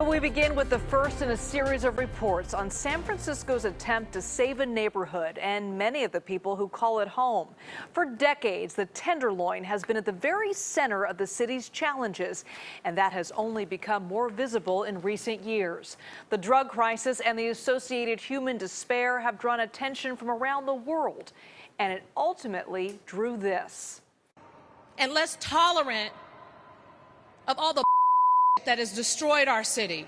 We begin with the first in a series of reports on San Francisco's attempt to save a neighborhood and many of the people who call it home. For decades, the Tenderloin has been at the very center of the city's challenges, and that has only become more visible in recent years. The drug crisis and the associated human despair have drawn attention from around the world, and it ultimately drew this. And less tolerant of all the that has destroyed our city.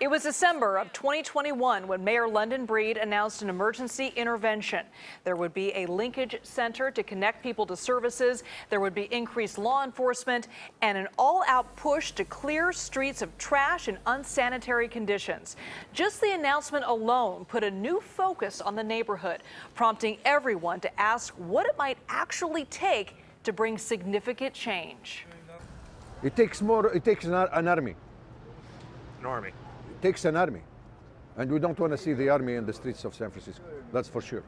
It was December of 2021 when Mayor London Breed announced an emergency intervention. There would be a linkage center to connect people to services. There would be increased law enforcement and an all-out push to clear streets of trash and unsanitary conditions. Just the announcement alone put a new focus on the neighborhood, prompting everyone to ask what it might actually take to bring significant change. It takes an army. An army. It takes an army. And we don't want to see the army in the streets of San Francisco. That's for sure.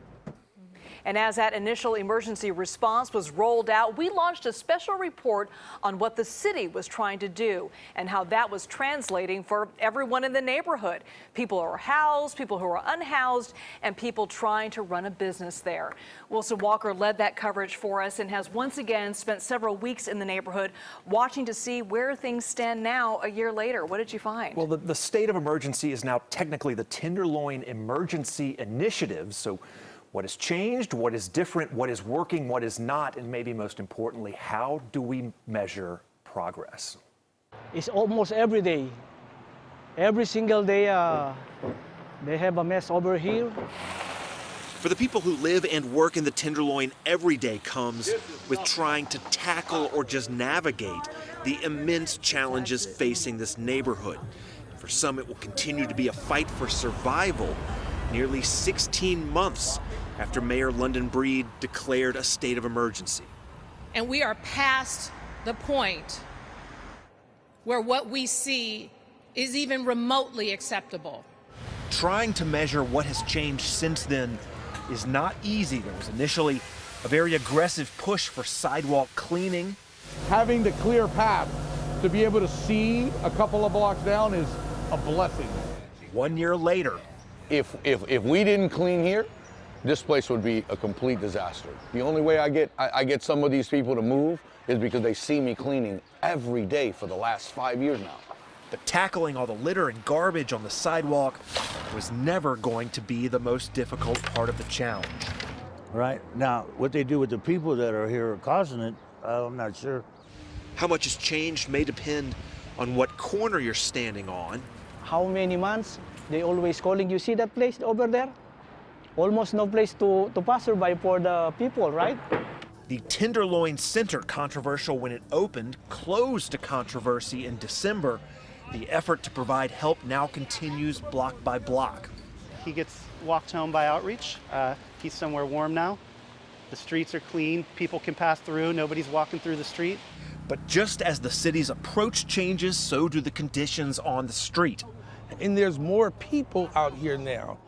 And as that initial emergency response was rolled out, we launched a special report on what the city was trying to do and how that was translating for everyone in the neighborhood. People who are housed, people who are unhoused, and people trying to run a business there. Wilson Walker led that coverage for us and has once again spent several weeks in the neighborhood watching to see where things stand now a year later. What did you find? Well, the state of emergency is now technically the Tenderloin Emergency Initiative. So what has changed, what is different, what is working, what is not, and maybe most importantly, how do we measure progress? It's almost every day. Every single day they have a mess over here. For the people who live and work in the Tenderloin, every day comes with trying to tackle or just navigate the immense challenges facing this neighborhood. For some, it will continue to be a fight for survival nearly 16 months after Mayor London Breed declared a state of emergency. And we are past the point where what we see is even remotely acceptable. Trying to measure what has changed since then is not easy. There was initially a very aggressive push for sidewalk cleaning. Having the clear path to be able to see a couple of blocks down is a blessing. 1 year later, If we didn't clean here, this place would be a complete disaster. The only way I get some of these people to move is because they see me cleaning every day for the last 5 years now. but tackling all the litter and garbage on the sidewalk was never going to be the most difficult part of the challenge. Right. Now, what they do with the people that are here causing it, I'm not sure. How much has changed may depend on what corner you're standing on. How many months they always calling, you see that place over there? Almost no place to passerby for the people, right? The Tenderloin Center, controversial when it opened, closed to controversy in December. The effort to provide help now continues block by block. He gets walked home by outreach. He's somewhere warm now. The streets are clean. People can pass through. Nobody's walking through the street. But just as the city's approach changes, so do the conditions on the street. And there's more people out here now.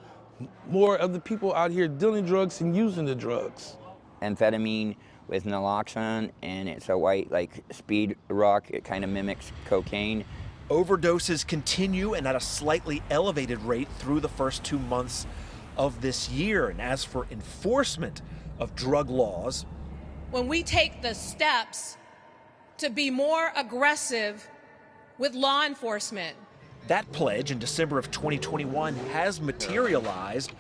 More of the people out here dealing drugs and using the drugs. Amphetamine with naloxone, and it's a white, like, speed rock. It kind of mimics cocaine. Overdoses continue and at a slightly elevated rate through the first 2 months of this year. And as for enforcement of drug laws, when we take the steps to be more aggressive with law enforcement, that pledge in December of 2021 has materialized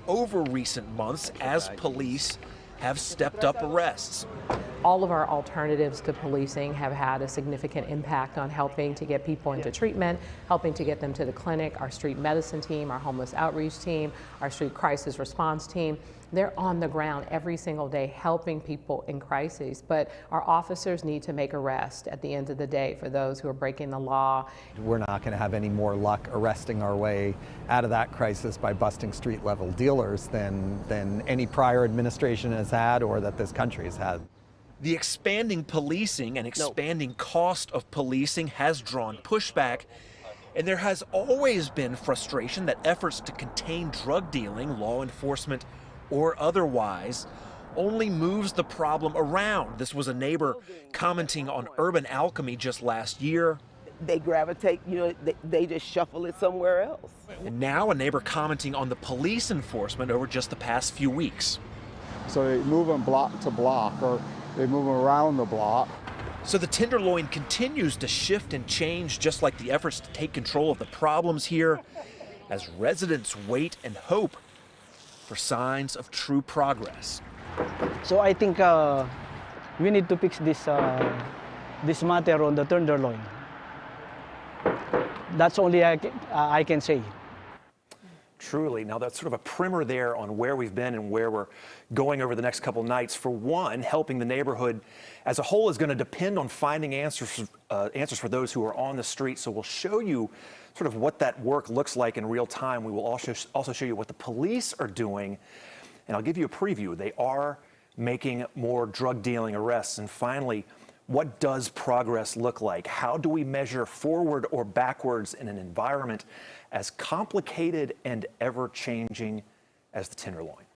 over recent months as police have stepped up arrests. All of our alternatives to policing have had a significant impact on helping to get people into treatment, helping to get them to the clinic. Our street medicine team, our homeless outreach team, our street crisis response team, they're on the ground every single day helping people in crises. But our officers need to make arrests at the end of the day for those who are breaking the law. We're not going to have any more luck arresting our way out of that crisis by busting street level dealers than any prior administration has had or that this country has had. The expanding policing and expanding cost of policing has drawn pushback, and there has always been frustration that efforts to contain drug dealing, law enforcement or otherwise, only moves the problem around. This was a neighbor commenting on urban alchemy just last year. they gravitate, they just shuffle it somewhere else. And now a neighbor commenting on the police enforcement over just the past few weeks. So they move them block to block, or they move them around the block. So the Tenderloin continues to shift and change, just like the efforts to take control of the problems here, as residents wait and hope for signs of true progress. So I think we need to fix this matter on the Tenderloin. That's only I can say. Truly. Now, that's sort of a primer there on where we've been and where we're going over the next couple nights. For one, helping the neighborhood as a whole is going to depend on finding answers for those who are on the street. So we'll show you sort of what that work looks like in real time. We will also show you what the police are doing. And I'll give you a preview. They are making more drug dealing arrests. And finally, what does progress look like? How do we measure forward or backwards in an environment as complicated and ever-changing as the Tenderloin?